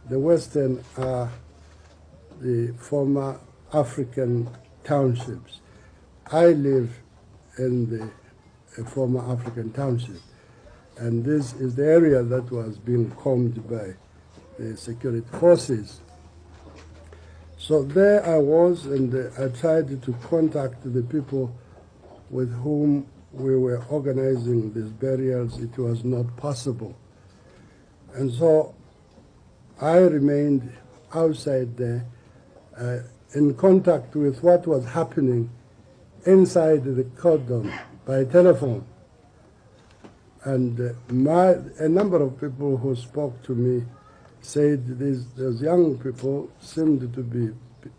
The Western are the former African townships. I live in the former African township, and this is the area that was being combed by the security forces. So there I was, and I tried to contact the people with whom we were organizing these burials. It was not possible. And so I remained outside there in contact with what was happening inside the cordon by telephone. And a number of people who spoke to me said those young people seemed to be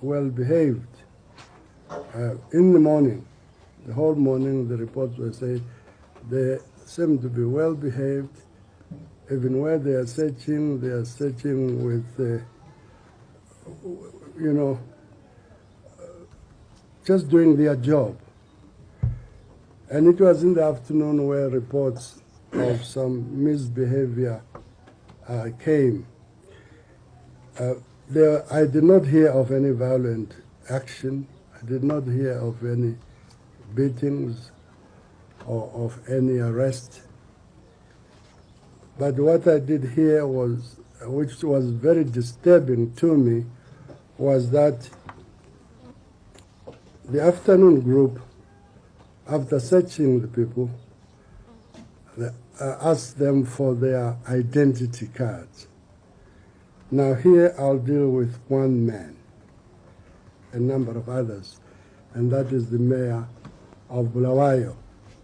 well behaved. In the morning, the whole morning, the reports were saying they seemed to be well behaved. Even where they are searching with, just doing their job. And it was in the afternoon where reports of some misbehavior came. I did not hear of any violent action. I did not hear of any beatings or of any arrest. But what I did hear was, which was very disturbing to me, was that the afternoon group, after searching the people, asked them for their identity cards. Now here I'll deal with one man, a number of others, and that is the mayor of Bulawayo,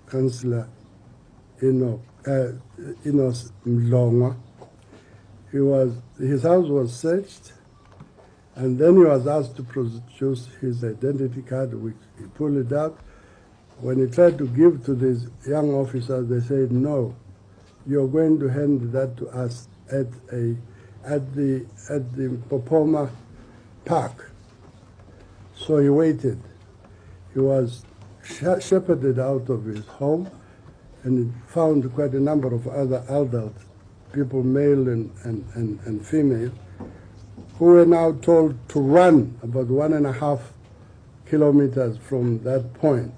Councillor Inos Mdlongwa. His house was searched, and then he was asked to produce his identity card, which he pulled it out. When he tried to give to these young officers, they said, no, you're going to hand that to us at the Popoma Park. So he waited. He was shepherded out of his home, and he found quite a number of other adult people, male and female, who were now told to run about 1.5 kilometers from that point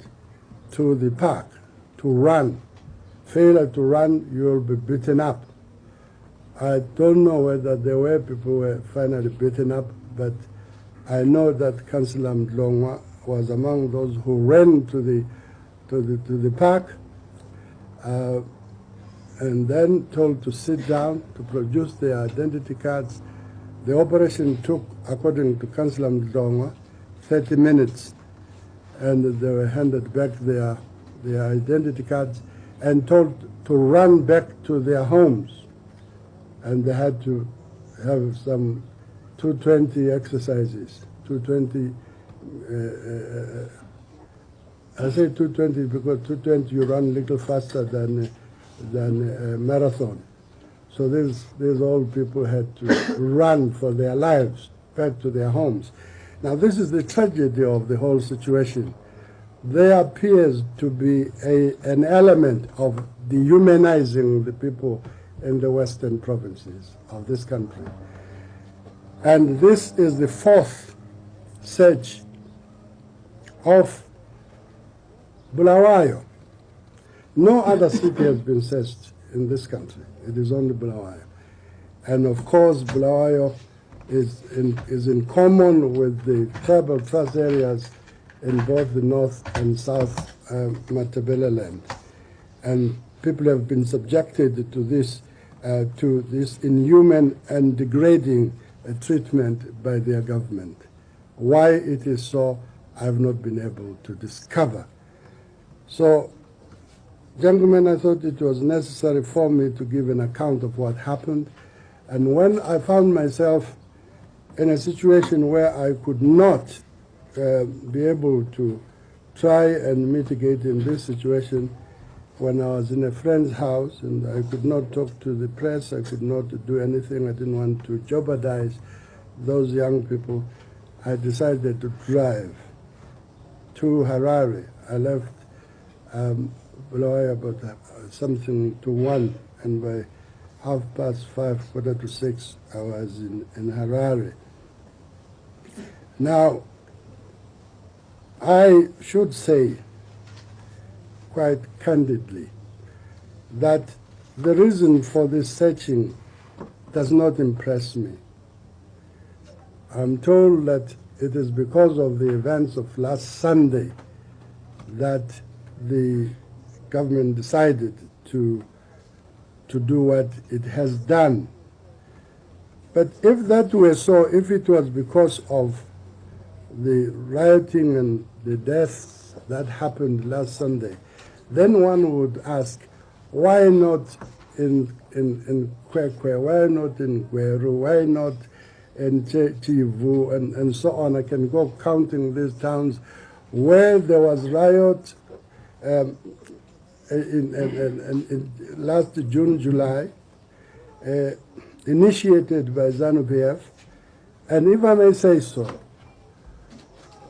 to the park, to run. Failure to run, you will be beaten up. I don't know whether there were people who were finally beaten up, but I know that Councillor Mdlongwa was among those who ran to the park, and then told to sit down, to produce their identity cards. The operation took, according to Councillor Mdlongwa, 30 minutes, and they were handed back their identity cards and told to run back to their homes. And they had to have some 220 exercises, 220, I say 220 because 220 you run a little faster than a marathon. So these old people had to run for their lives back to their homes. Now this is the tragedy of the whole situation. There appears to be an element of dehumanizing the people in the western provinces of this country. And this is the fourth search of Bulawayo. No other city has been searched in this country. It is only Bulawayo. And of course, Bulawayo is in common with the tribal trust areas in both the north and south Matabele land. And people have been subjected to this inhuman and degrading treatment by their government. Why it is so, I have not been able to discover. So, gentlemen, I thought it was necessary for me to give an account of what happened. And when I found myself in a situation where I could not be able to try and mitigate in this situation, when I was in a friend's house and I could not talk to the press, I could not do anything, I didn't want to jeopardize those young people, I decided to drive to Harare. I left Bulawayo about something to 1, and by 5:30, 5:45, I was in Harare. Now, I should say quite candidly that the reason for this searching does not impress me. I'm told that it is because of the events of last Sunday that the government decided to do what it has done. But if that were so, if it was because of the rioting and the deaths that happened last Sunday, then one would ask, why not in Kwekwe, why not in Gweru, why not in Chivu, and so on. I can go counting these towns where there was riot in last June, July, initiated by ZANU-PF, and if I may say so,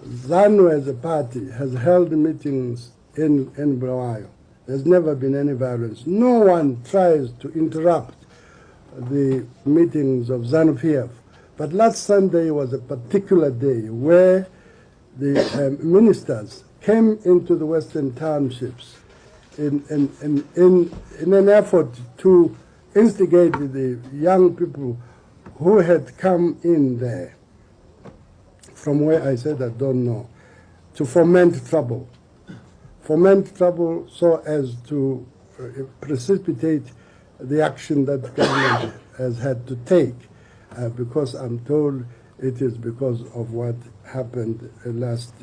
ZANU as a party has held meetings in Bulawayo. There's never been any violence. No one tries to interrupt the meetings of ZANU-PF. But last Sunday was a particular day where the ministers came into the Western townships in an effort to instigate the young people who had come in there, from where I said I don't know, to foment trouble so as to precipitate the action that government has had to take, because I'm told it is because of what happened last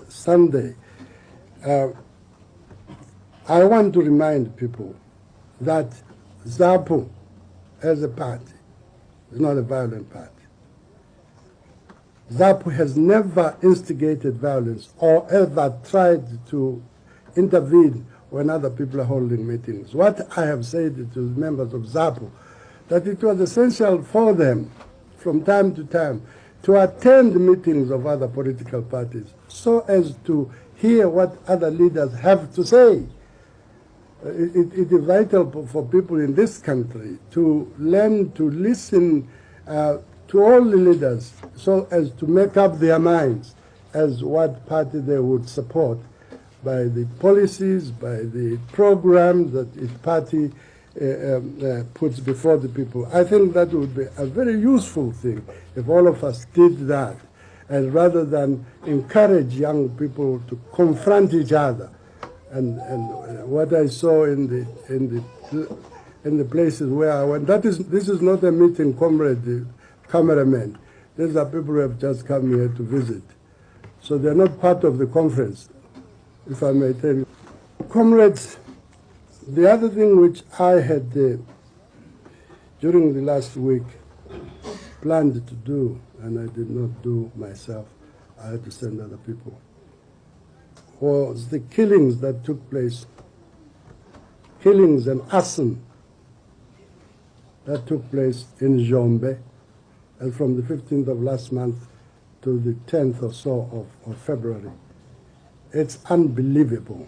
Sunday. I want to remind people that ZAPU as a party is not a violent party. ZAPU has never instigated violence or ever tried to intervene when other people are holding meetings. What I have said to members of ZAPU, that it was essential for them from time to time to attend meetings of other political parties so as to hear what other leaders have to say. It is vital for people in this country to learn to listen to all the leaders so as to make up their minds as what party they would support by the policies, by the programs that each party puts before the people. I think that would be a very useful thing if all of us did that, and rather than encourage young people to confront each other. And what I saw in the places where I went, this is not a meeting, cameramen. These are people who have just come here to visit. So they're not part of the conference, if I may tell you. Comrades, the other thing which I had, during the last week, planned to do, and I did not do myself, I had to send other people, was the killings that took place, killings and arson that took place in Njombe, and from the 15th of last month to the 10th or so of February. It's unbelievable.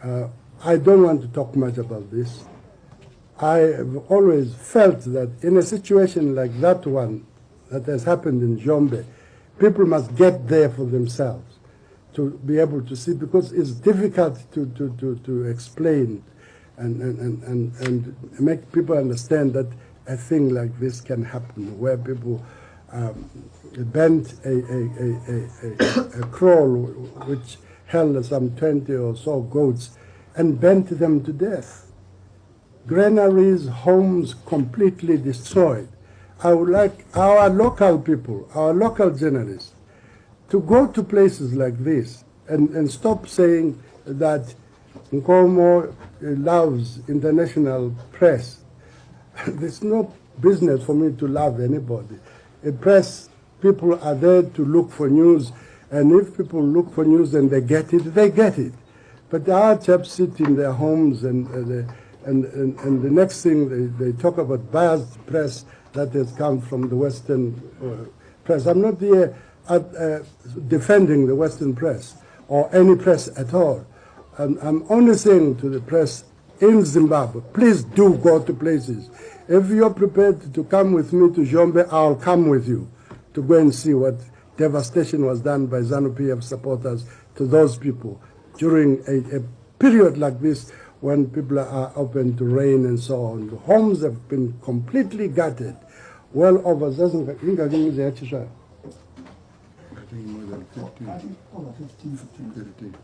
I don't want to talk much about this. I have always felt that in a situation like that one that has happened in Njombe, people must get there for themselves to be able to see, because it's difficult to explain and make people understand that a thing like this can happen, where people bent a kraal which held some 20 or so goats and bent them to death. Granaries, homes completely destroyed. I would like our local people, our local journalists, to go to places like this and stop saying that Nkomo loves international press. There's no business for me to love anybody. A press, people are there to look for news, and if people look for news and they get it, they get it. But our chaps sit in their homes and the next thing they talk about biased press that has come from the Western press. I'm not here defending the Western press or any press at all. I'm only saying to the press in Zimbabwe. Please do go to places. If you're prepared to come with me to Zombe, I'll come with you to go and see what devastation was done by ZANU-PF supporters to those people during a period like this when people are open to rain and so on. The homes have been completely gutted. Well over, I think more than 15,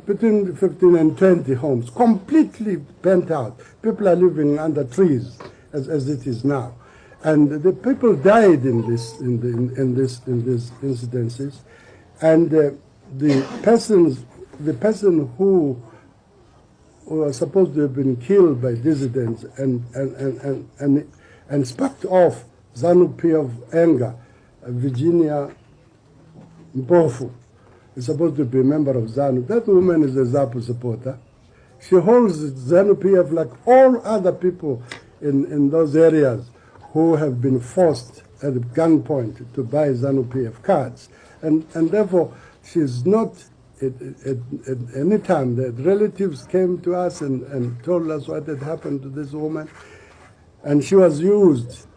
between 15 and 20 homes, completely burnt out. People are living under trees as it is now. And the people died in these incidences. And the person who was supposed to have been killed by dissidents and sparked off ZANU-PF anger, Virginia Mpofu, is supposed to be a member of ZANU. That woman is a ZAPU supporter. She holds ZANU-PF like all other people in those areas who have been forced at gunpoint to buy ZANU-PF cards. And therefore, she's not, at any time, the relatives came to us and told us what had happened to this woman. And she was used,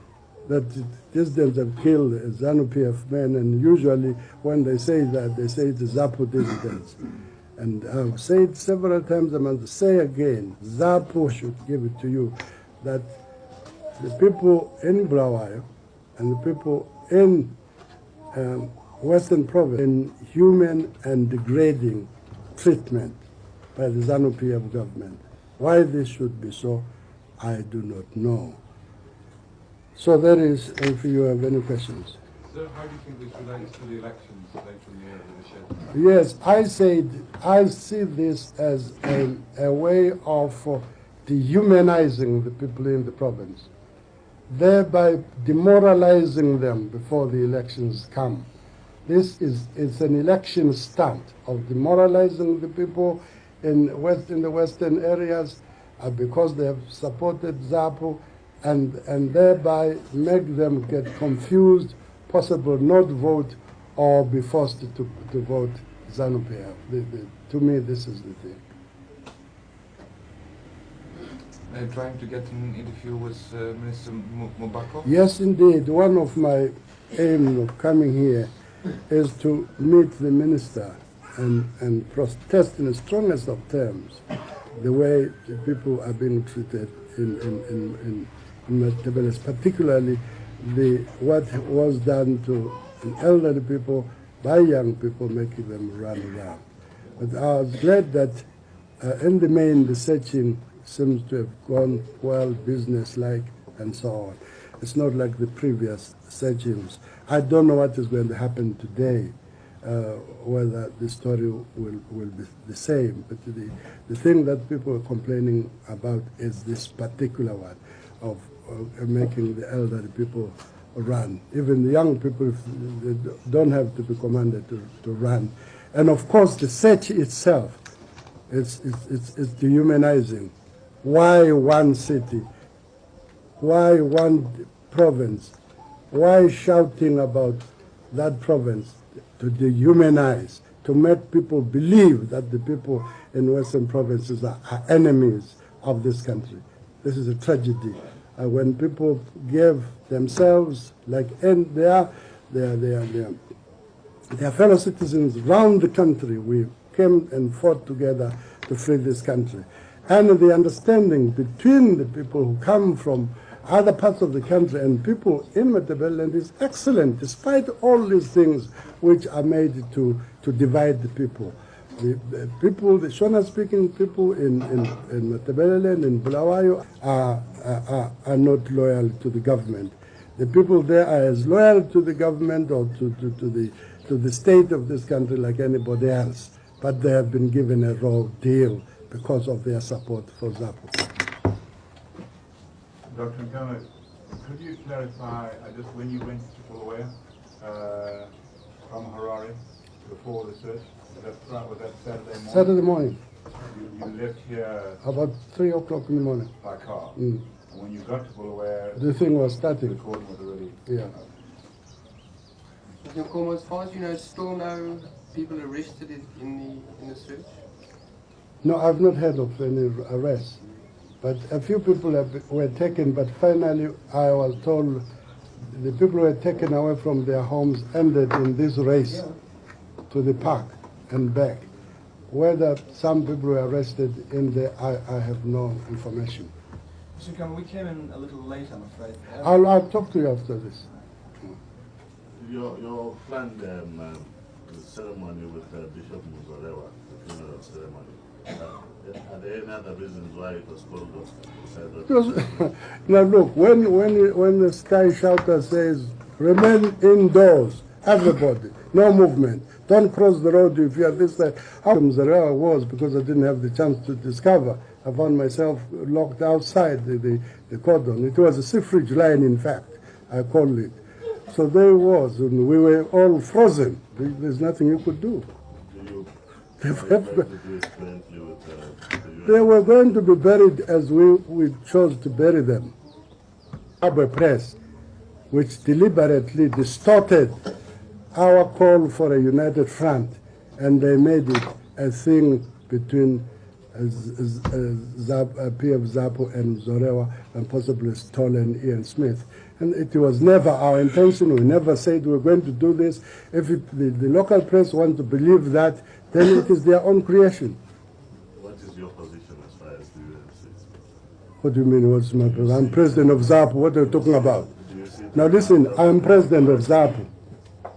that dissidents have killed ZANU-PF men, and usually when they say that, they say it's ZAPU dissidents. And I've said several times, I must say again, ZAPU should give it to you, that the people in Bulawayo and the people in Western Province in human and degrading treatment by the ZANU-PF government. Why this should be so, I do not know. So that is, if you have any questions. So how do you think this relates to the elections later in the year with the shed? Yes, I see this as a way of dehumanizing the people in the province, thereby demoralizing them before the elections come. It's an election stunt of demoralizing the people in the western areas because they have supported ZAPU, and thereby make them get confused, possible not vote, or be forced to vote ZANU-PF. To me, this is the thing. Trying to get an interview with Minister Mqabuko? Yes, indeed. One of my aims of coming here is to meet the minister and protest in the strongest of terms the way the people are being treated in Matabele's, particularly what was done to elderly people by young people, making them run around. But I was glad that in the main the searching seems to have gone well, business-like, and so on. It's not like the previous searchings. I don't know what is going to happen today, whether the story will be the same. But the thing that people are complaining about is this particular one of making the elderly people run. Even the young people, they don't have to be commanded to run. And of course, the search itself, it's dehumanizing. Why one city? Why one province? Why shouting about that province? To dehumanize, to make people believe that the people in Western provinces are enemies of this country. This is a tragedy. When people give themselves, like their fellow citizens around the country, we came and fought together to free this country. And the understanding between the people who come from other parts of the country and people in Matabeleland is excellent, despite all these things which are made to divide the people. The people, the Shona-speaking people in Matabeleland, in Bulawayo, are not loyal to the government. The people there are as loyal to the government or to the state of this country like anybody else, but they have been given a raw deal because of their support for ZAPU. Dr. Nkomo, could you clarify just when you went to Bulawayo from Harare before the search? Was that Saturday morning? Saturday morning. You left here about 3 o'clock in the morning. By car. Mm. And when you got to Bulawayo, the thing was starting. The recording was already. Yeah. Nkomo, as far as you know, still no people arrested in the search? No, I've not heard of any arrests. But a few people were taken, but finally I was told the people who were taken away from their homes ended in this race to the park and back. Whether some people were arrested in there, I have no information. Mr. Nkomo, we came in a little late, I'm afraid. I'll talk to you after this. Your planned ceremony with Bishop Muzorewa, the funeral ceremony, are there any other reasons why it was called off? Because, now look, when the sky shouter says, remain indoors, everybody, no movement, don't cross the road if you are this side. How Muzorewa was, because I didn't have the chance to discover, I found myself locked outside the cordon. It was a suffrage line, in fact, I called it. So there was, and we were all frozen. There's nothing you could do. They were going to be buried as we chose to bury them. Zimbabwe press, which deliberately distorted our call for a united front, and they made it a thing between P.F. Zapu and Zorewa, and possibly Stoll and Ian Smith. And it was never our intention. We never said we were going to do this. If the local press want to believe that, then it is their own creation. What is your position as far as the UNC? What do you mean, what's my position? I'm president of ZAPU. What are you talking about? Now listen, I'm president of ZAPU,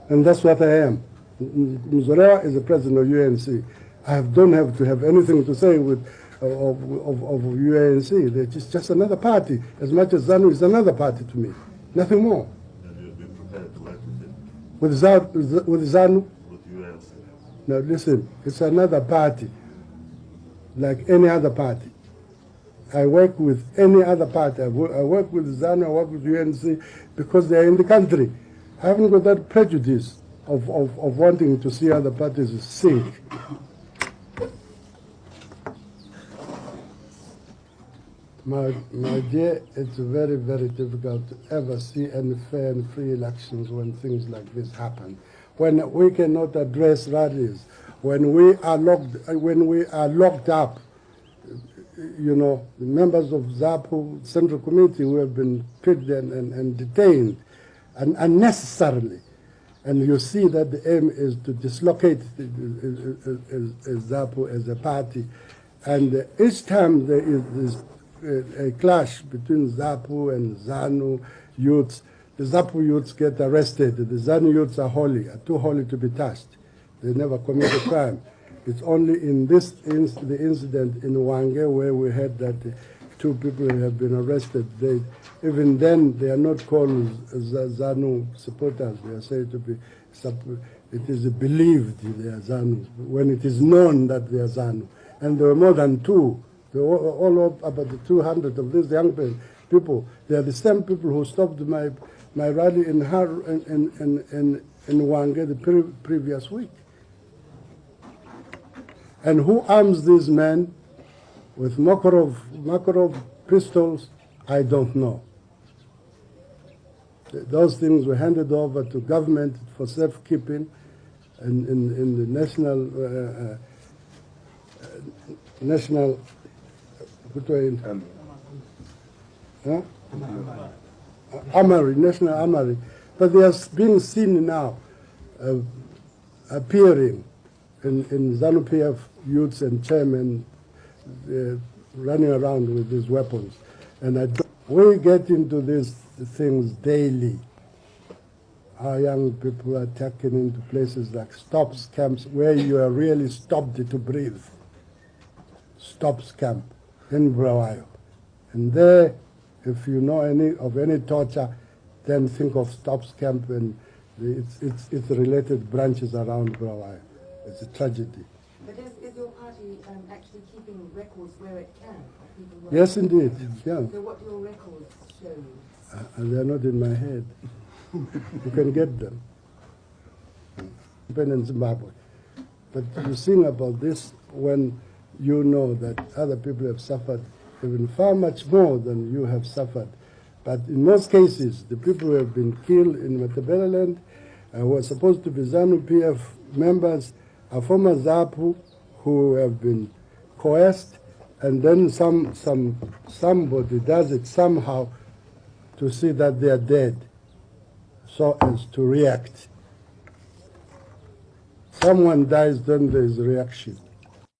and that's what I am. Zorewa is the president of UNC. I don't have to have anything to say with of UNC. It's just another party, as much as ZANU is another party to me. Nothing more. And you'll be prepared to work with it? With ZANU? With UNC? Now listen, it's another party, like any other party. I work with any other party. I work with ZANU, I work with UNC, because they are in the country. I haven't got that prejudice of wanting to see other parties sink. My dear, it's very, very difficult to ever see any fair and free elections when things like this happen. When we cannot address rallies, when we are locked up, you know, the members of ZAPU Central Committee who have been picked and detained unnecessarily. And you see that the aim is to dislocate ZAPU as a party. And each time there is a clash between ZAPU and ZANU youths, the ZAPU youths get arrested. The ZANU youths are too holy to be touched. They never commit a crime. It's only in the incident in Wange where we heard that two people have been arrested. Even then, they are not called ZANU supporters. They are said to be, it is believed they are ZANU, when it is known that they are ZANU. And there were more than two. There were all up about the 200 of these young people. They are the same people who stopped my rally in Wange the previous week. And who arms these men with Makarov pistols? I don't know. Those things were handed over to government for safekeeping in the national armory, national armory. But they are being seen now appearing in ZANU-PF youths and chairmen running around with these weapons. And we get into these things daily. Our young people are taken into places like stops camps where you are really stopped to breathe. Stops camp in Bulawayo. And there, if you know of any torture, then think of stops camp and its related branches around Bulawayo. It's a tragedy. But is your party actually keeping records where it can? Yes, indeed. Yeah. So what do your records show you? They're not in my head. You can get them. In Zimbabwe. But you sing about this when you know that other people have suffered even far much more than you have suffered. But in most cases, the people who have been killed in Matabeleland who are supposed to be ZANU-PF members are former ZAPU who have been coerced and then somebody does it somehow to see that they are dead, so as to react. Someone dies, then there is reaction.